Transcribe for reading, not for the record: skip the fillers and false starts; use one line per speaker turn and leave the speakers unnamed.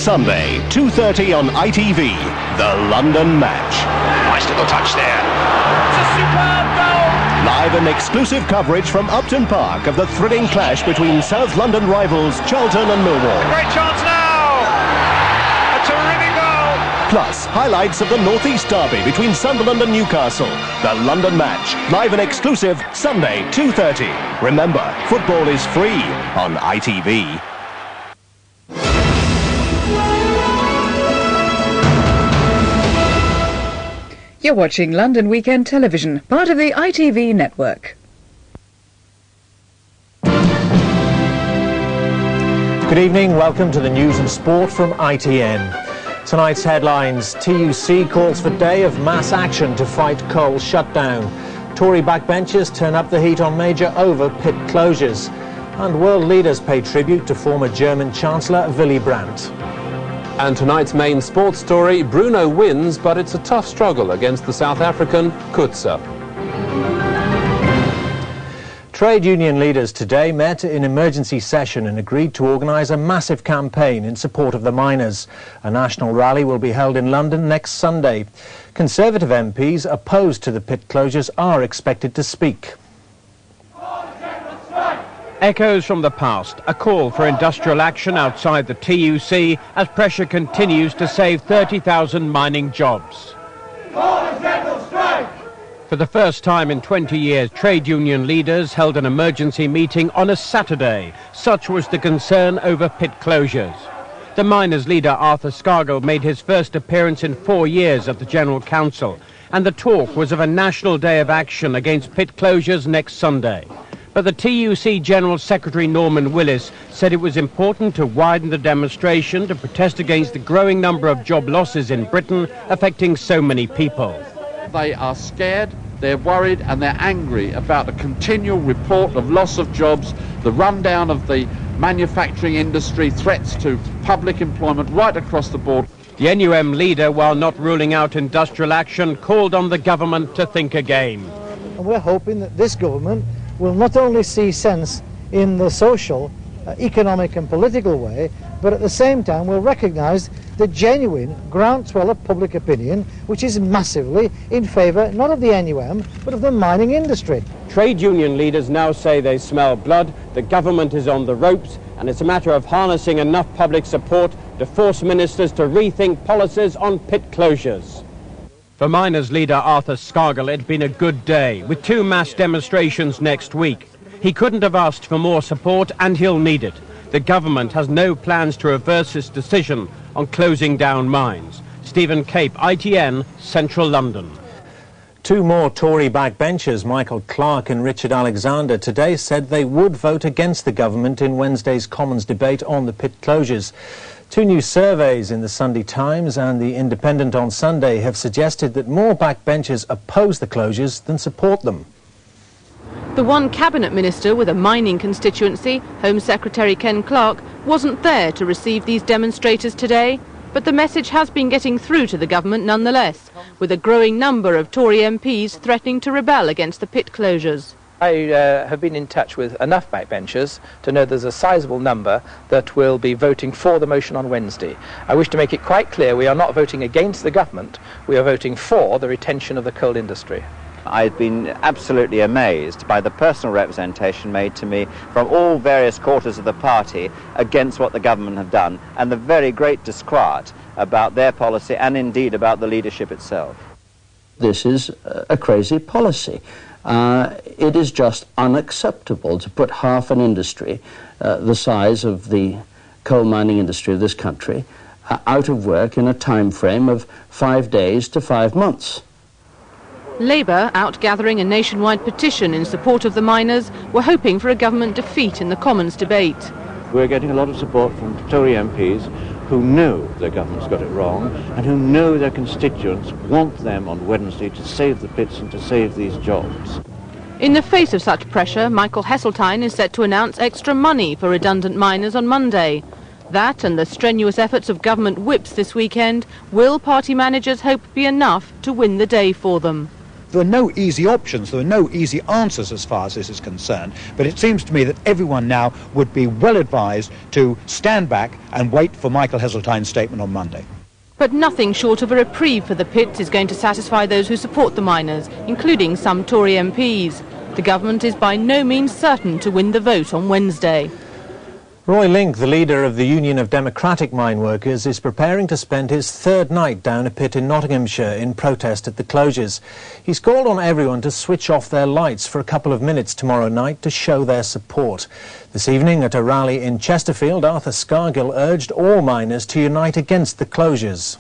Sunday, 2:30 on ITV, the London match.
Nice little touch there. It's a superb goal!
Live and exclusive coverage from Upton Park of the thrilling clash between South London rivals Charlton and Millwall.
Great chance now! A terrific goal!
Plus, highlights of the North East derby between Sunderland and Newcastle. The London match, live and exclusive, Sunday, 2:30. Remember, football is free on ITV.
You're watching London Weekend Television, part of the ITV network.
Good evening, welcome to the news and sport from ITN. Tonight's headlines: TUC calls for day of mass action to fight coal shutdown. Tory backbenchers turn up the heat on Major over pit closures. And world leaders pay tribute to former German Chancellor Willy Brandt.
And tonight's main sports story, Bruno wins, but it's a tough struggle against the South African Kutsa.
Trade union leaders today met in emergency session and agreed to organise a massive campaign in support of the miners. A national rally will be held in London next Sunday. Conservative MPs opposed to the pit closures are expected to speak.
Echoes from the past, a call for industrial action outside the TUC as pressure continues to save 30,000 mining jobs. For the first time in 20 years, trade union leaders held an emergency meeting on a Saturday. Such was the concern over pit closures. The miners' leader Arthur Scargill made his first appearance in 4 years at the General Council, and the talk was of a national day of action against pit closures next Sunday. But the TUC General Secretary Norman Willis said it was important to widen the demonstration to protest against the growing number of job losses in Britain affecting so many people.
They are scared, they're worried and they're angry about a continual report of loss of jobs, the rundown of the manufacturing industry, threats to public employment right across the board.
The NUM leader, while not ruling out industrial action, called on the government to think again.
And we're hoping that this government will not only see sense in the social, economic and political way, but at the same time will recognise the genuine groundswell of public opinion, which is massively in favour not of the NUM, but of the mining industry.
Trade union leaders now say they smell blood, the government is on the ropes, and it's a matter of harnessing enough public support to force ministers to rethink policies on pit closures. For miners' leader Arthur Scargill, it had been a good day, with 2 mass demonstrations next week. He couldn't have asked for more support, and he'll need it. The government has no plans to reverse its decision on closing down mines. Stephen Cape, ITN, Central London.
2 more Tory backbenchers, Michael Clark and Richard Alexander, today said they would vote against the government in Wednesday's Commons debate on the pit closures. 2 new surveys in the Sunday Times and the Independent on Sunday have suggested that more backbenchers oppose the closures than support them.
The one cabinet minister with a mining constituency, Home Secretary Ken Clarke, wasn't there to receive these demonstrators today, but the message has been getting through to the government nonetheless, with a growing number of Tory MPs threatening to rebel against the pit closures.
I have been in touch with enough backbenchers to know there's a sizable number that will be voting for the motion on Wednesday. I wish to make it quite clear we are not voting against the government, we are voting for the retention of the coal industry.
I've been absolutely amazed by the personal representation made to me from all various quarters of the party against what the government have done, and the very great disquiet about their policy and indeed about the leadership itself.
This is a crazy policy. It is just unacceptable to put half an industry, the size of the coal mining industry of this country, out of work in a time frame of 5 days to 5 months.
Labour, out gathering a nationwide petition in support of the miners, were hoping for a government defeat in the Commons debate.
We're getting a lot of support from Tory MPs who know their government's got it wrong and who know their constituents want them on Wednesday to save the pits and to save these jobs.
In the face of such pressure, Michael Heseltine is set to announce extra money for redundant miners on Monday. That and the strenuous efforts of government whips this weekend will party managers hope be enough to win the day for them.
there are no easy options, there are no easy answers as far as this is concerned, but it seems to me that everyone now would be well advised to stand back and wait for Michael Heseltine's statement on Monday.
But nothing short of a reprieve for the pits is going to satisfy those who support the miners, including some Tory MPs. The government is by no means certain to win the vote on Wednesday.
Roy Link, the leader of the Union of Democratic Mine Workers, is preparing to spend his third night down a pit in Nottinghamshire in protest at the closures. He's called on everyone to switch off their lights for a couple of minutes tomorrow night to show their support. This evening at a rally in Chesterfield, Arthur Scargill urged all miners to unite against the closures.